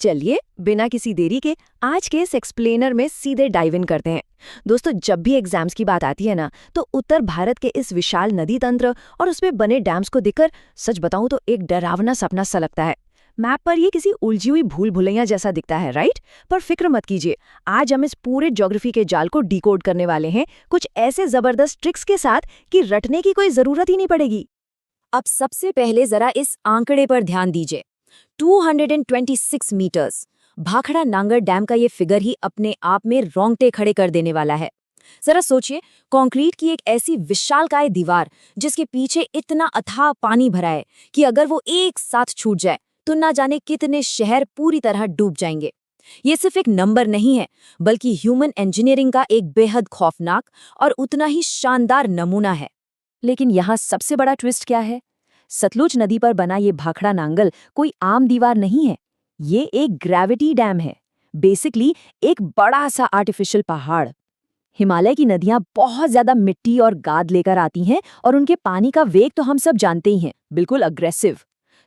चलिए बिना किसी देरी के आज के इस एक्सप्लेनर में सीधे डाइव इन करते हैं। दोस्तों, जब भी एग्जाम्स की बात आती है ना, तो उत्तर भारत के इस विशाल नदी तंत्र और उसमें बने डैम्स को देखकर सच बताऊं तो एक डरावना सपना सा लगता है। मैप पर ये किसी उलझी हुई भूल भुलैया जैसा दिखता है, राइट? पर फिक्र मत कीजिए, आज हम इस पूरे ज्योग्राफी के जाल को डिकोड करने वाले हैं, कुछ ऐसे जबरदस्त ट्रिक्स के साथ कि रटने की कोई जरूरत ही नहीं पड़ेगी। अब सबसे पहले जरा इस आंकड़े पर ध्यान दीजिए। 226 मीटर्स। भाखड़ा नांगर डैम का ये फिगर ही अपने आप में रोंगटे खड़े कर देने वाला है। जरा सोचिए, कंक्रीट की एक ऐसी विशालकाय दीवार जिसके पीछे इतना अथाह पानी भरा है कि अगर वो एक साथ छूट जाए तो ना जाने कितने शहर पूरी तरह डूब जाएंगे। ये सिर्फ एक नंबर नहीं है, बल्कि ह्यूमन इंजीनियरिंग का एक बेहद खौफनाक और उतना ही शानदार नमूना है। लेकिन यहाँ सबसे बड़ा ट्विस्ट क्या है? सतलुज नदी पर बना ये भाखड़ा नांगल कोई आम दीवार नहीं है, ये एक ग्रेविटी डैम है। बेसिकली एक बड़ा सा आर्टिफिशियल पहाड़। हिमालय की नदियां बहुत ज्यादा मिट्टी और गाद लेकर आती हैं और उनके पानी का वेग तो हम सब जानते ही हैं, बिल्कुल अग्रेसिव।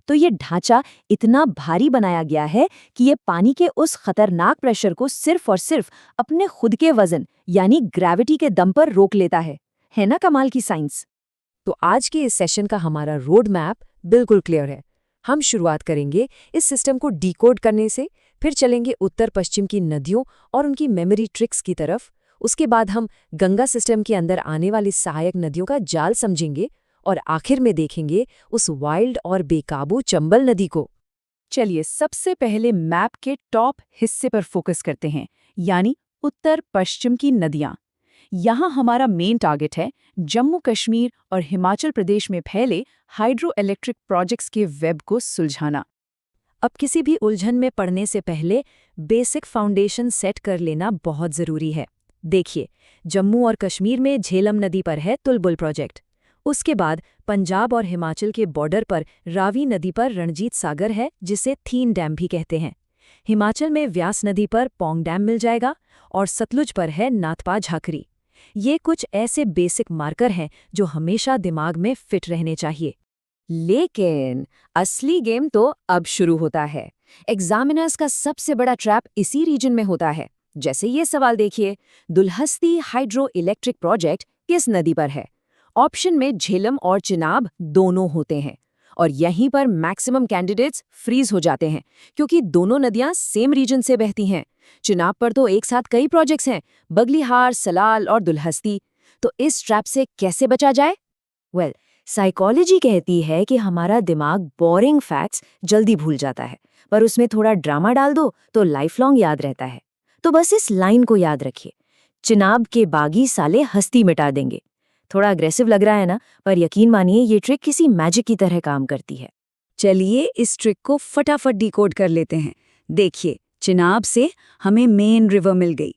तो ये ढांचा इतना भारी बनाया गया है कि ये पानी के उस खतरनाक प्रेशर को सिर्फ और सिर्फ अपने खुद के वजन यानी ग्रेविटी के दम पर रोक लेता है ना कमाल की साइंस? तो आज के इस सेशन का हमारा रोड मैप बिल्कुल क्लियर है। हम शुरुआत करेंगे इस सिस्टम को डिकोड करने से, फिर चलेंगे उत्तर पश्चिम की नदियों और उनकी मेमोरी ट्रिक्स की तरफ। उसके बाद हम गंगा सिस्टम के अंदर आने वाली सहायक नदियों का जाल समझेंगे और आखिर में देखेंगे उस वाइल्ड और बेकाबू चंबल नदी को। चलिए सबसे पहले मैप के टॉप हिस्से पर फोकस करते हैं, यानी उत्तर पश्चिम की नदियां। यहाँ हमारा मेन टारगेट है जम्मू कश्मीर और हिमाचल प्रदेश में फैले हाइड्रो इलेक्ट्रिक प्रोजेक्ट्स के वेब को सुलझाना। अब किसी भी उलझन में पड़ने से पहले बेसिक फाउंडेशन सेट कर लेना बहुत ज़रूरी है। देखिए, जम्मू और कश्मीर में झेलम नदी पर है तुलबुल प्रोजेक्ट। उसके बाद पंजाब और हिमाचल के बॉर्डर पर रावी नदी पर रणजीत सागर है, जिसे थीन डैम भी कहते हैं। हिमाचल में व्यास नदी पर पौंग डैम मिल जाएगा और सतलुज पर है नाथपा झाकरी। ये कुछ ऐसे बेसिक मार्कर हैं जो हमेशा दिमाग में फिट रहने चाहिए। लेकिन असली गेम तो अब शुरू होता है। एग्जामिनर्स का सबसे बड़ा ट्रैप इसी रीजन में होता है। जैसे ये सवाल देखिए, दुलहस्ती हाइड्रो इलेक्ट्रिक प्रोजेक्ट किस नदी पर है? ऑप्शन में झेलम और चिनाब दोनों होते हैं, और यहीं पर मैक्सिमम कैंडिडेट्स फ्रीज हो जाते हैं क्योंकि दोनों नदियां सेम रीजन से बहती हैं। चिनाब पर तो एक साथ कई प्रोजेक्ट्स हैं, बगलीहार, सलाल और दुलहस्ती। तो इस ट्रैप से कैसे बचा जाए? साइकोलॉजी कहती है कि हमारा दिमाग बोरिंग फैक्ट्स जल्दी भूल जाता है, पर उसमें थोड़ा ड्रामा डाल दो तो लाइफ लॉन्ग याद रहता है। तो बस इस लाइन को याद रखिए, चिनाब के बागी साले हस्ती मिटा देंगे। थोड़ा अग्रेसिव लग रहा है ना, पर यकीन मानिए ये ट्रिक किसी मैजिक की तरह काम करती है। चलिए इस ट्रिक को फटाफट डिकोड कर लेते हैं। देखिए, चिनाब से हमें मेन रिवर मिल गई।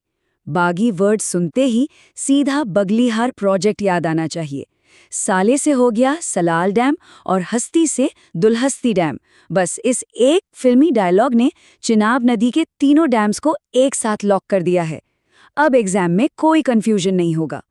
बागी वर्ड सुनते ही सीधा बगलीहार प्रोजेक्ट याद आना चाहिए। साले से हो गया सलाल डैम और हस्ती से दुलहस्ती डैम। बस इस एक फिल्मी डायलॉग ने चिनाब नदी के तीनों डैम्स को एक साथ लॉक कर दिया है। अब एग्जाम में कोई कंफ्यूजन नहीं होगा।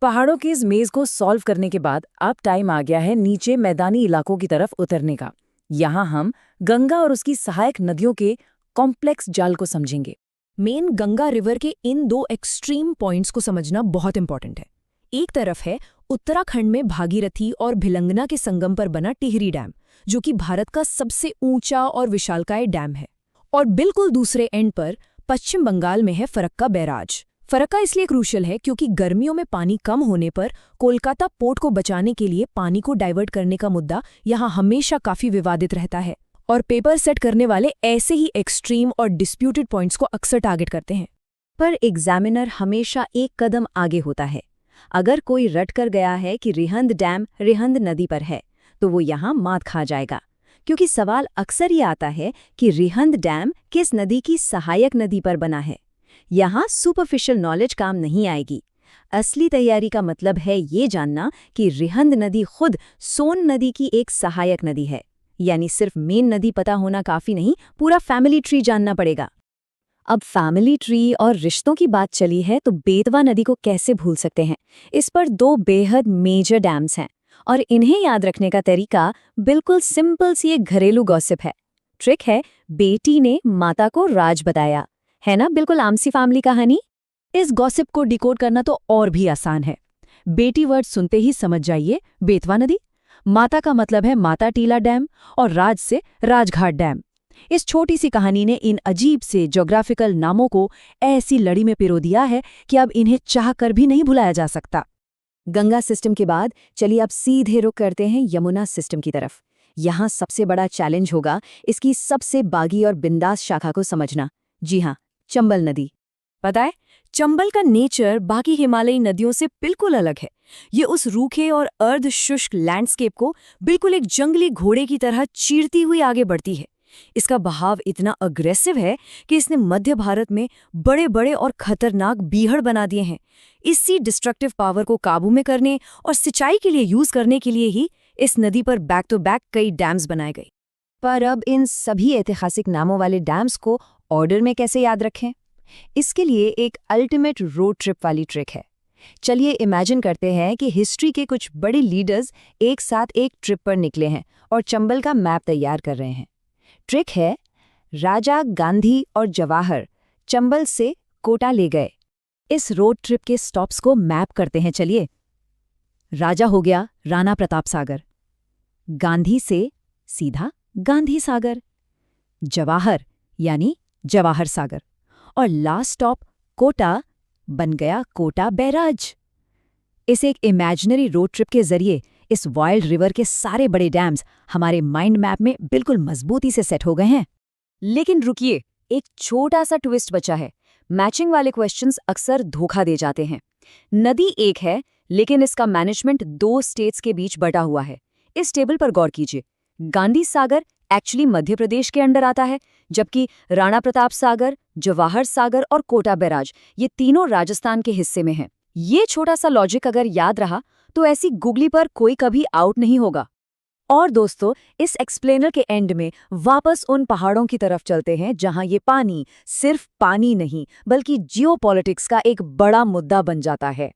पहाड़ों के इस मेज को सॉल्व करने के बाद अब टाइम आ गया है नीचे मैदानी इलाकों की तरफ उतरने का। यहाँ हम गंगा और उसकी सहायक नदियों के कॉम्प्लेक्स जाल को समझेंगे। मेन गंगा रिवर के इन दो एक्सट्रीम पॉइंट्स को समझना बहुत इंपॉर्टेंट है। एक तरफ है उत्तराखंड में भागीरथी और भिलंगना के संगम पर बना टिहरी डैम, जो कि भारत का सबसे ऊंचा और विशालकाय डैम है। और बिल्कुल दूसरे एंड पर पश्चिम बंगाल में है फरक्का बैराज। फरक्का इसलिए क्रूशियल है क्योंकि गर्मियों में पानी कम होने पर कोलकाता पोर्ट को बचाने के लिए पानी को डाइवर्ट करने का मुद्दा यहाँ हमेशा काफी विवादित रहता है, और पेपर सेट करने वाले ऐसे ही एक्सट्रीम और डिस्प्यूटेड पॉइंट्स को अक्सर टारगेट करते हैं। पर एग्जामिनर हमेशा एक कदम आगे होता है। अगर कोई रट कर गया है कि रिहंद डैम रिहंद नदी पर है, तो वो यहाँ मात खा जाएगा, क्योंकि सवाल अक्सर ये आता है कि रिहंद डैम किस नदी की सहायक नदी पर बना है। यहाँ सुपरफिशियल नॉलेज काम नहीं आएगी। असली तैयारी का मतलब है ये जानना कि रिहंद नदी खुद सोन नदी की एक सहायक नदी है। यानी सिर्फ मेन नदी पता होना काफी नहीं, पूरा फैमिली ट्री जानना पड़ेगा। अब फैमिली ट्री और रिश्तों की बात चली है तो बेतवा नदी को कैसे भूल सकते हैं। इस पर दो बेहद मेजर डैम्स हैं और इन्हें याद रखने का तरीका बिल्कुल सिंपल सी एक घरेलू गॉसिप है। ट्रिक है, बेटी ने माता को राज बताया। है ना बिल्कुल आम सी फैमिली कहानी। इस गॉसिप को डिकोड करना तो और भी आसान है। बेटी वर्ड सुनते ही समझ जाइए, बेतवा नदी। माता का मतलब है माता टीला डैम और राज से राजघाट डैम। इस छोटी सी कहानी ने इन अजीब से ज्योग्राफिकल नामों को ऐसी लड़ी में पिरो दिया है कि अब इन्हें चाह कर भी नहीं भुलाया जा सकता। गंगा सिस्टम के बाद चलिए अब सीधे रुख करते हैं यमुना सिस्टम की तरफ। यहाँ सबसे बड़ा चैलेंज होगा इसकी सबसे बागी और बिंदास शाखा को समझना। जी हाँ, चंबल नदी। पता है, चंबल का नेचर बाकी हिमालयी नदियों से बिल्कुल अलग है। ये उस रूखे और अर्ध शुष्क लैंडस्केप को बिल्कुल एक जंगली घोड़े की तरह चीरती हुई आगे बढ़ती है। इसका बहाव इतना अग्रेसिव है कि इसने मध्य भारत में बड़े बड़े और खतरनाक बीहड़ बना दिए हैं। इसी डिस्ट्रक्टिव पावर को काबू में करने और सिंचाई के लिए यूज करने के लिए ही इस नदी पर बैक टू बैक कई डैम्स बनाए गए। पर अब इन सभी ऐतिहासिक नामों वाले डैम्स को ऑर्डर में कैसे याद रखें? इसके लिए एक अल्टीमेट रोड ट्रिप वाली ट्रिक है। चलिए इमेजिन करते हैं कि हिस्ट्री के कुछ बड़े लीडर्स एक साथ एक ट्रिप पर निकले हैं और चंबल का मैप तैयार कर रहे हैं। ट्रिक है, राजा, गांधी और जवाहर चंबल से कोटा ले गए। इस रोड ट्रिप के स्टॉप्स को मैप करते हैं चलिए। राजा हो गया राणा प्रताप सागर, गांधी से सीधा गांधी सागर, जवाहर यानी जवाहर सागर, और लास्ट स्टॉप कोटा बन गया कोटा बैराज। इस एक इमेजिनरी रोड ट्रिप के जरिए इस वाइल्ड रिवर के सारे बड़े डैम्स हमारे माइंड मैप में बिल्कुल मजबूती से सेट हो गए हैं। लेकिन रुकिए, एक छोटा सा ट्विस्ट बचा है। मैचिंग वाले क्वेश्चंस अक्सर धोखा दे जाते हैं। नदी एक है, लेकिन इसका मैनेजमेंट 2 स्टेट्स के बीच बटा हुआ है। इस टेबल पर गौर कीजिए। गांधी सागर एक्चुअली मध्य प्रदेश के अंडर आता है, जबकि राणा प्रताप सागर, जवाहर सागर और कोटा बैराज ये तीनों राजस्थान के हिस्से में हैं। ये छोटा सा लॉजिक अगर याद रहा तो ऐसी गुगली पर कोई कभी आउट नहीं होगा। और दोस्तों, इस एक्सप्लेनर के एंड में वापस उन पहाड़ों की तरफ चलते हैं जहां ये पानी सिर्फ पानी नहीं बल्कि जियोपॉलिटिक्स का एक बड़ा मुद्दा बन जाता है।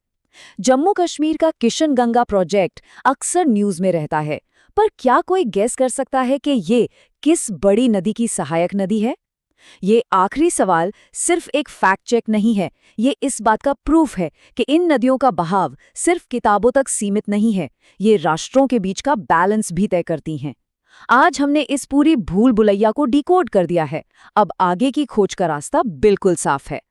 जम्मू कश्मीर का किशन गंगा प्रोजेक्ट अक्सर न्यूज में रहता है, पर क्या कोई गेस कर सकता है कि ये किस बड़ी नदी की सहायक नदी है? ये आखिरी सवाल सिर्फ एक फैक्ट चेक नहीं है, ये इस बात का प्रूफ है कि इन नदियों का बहाव सिर्फ किताबों तक सीमित नहीं है, ये राष्ट्रों के बीच का बैलेंस भी तय करती हैं। आज हमने इस पूरी भूल भुलैया को डिकोड कर दिया है। अब आगे की खोज का रास्ता बिल्कुल साफ है।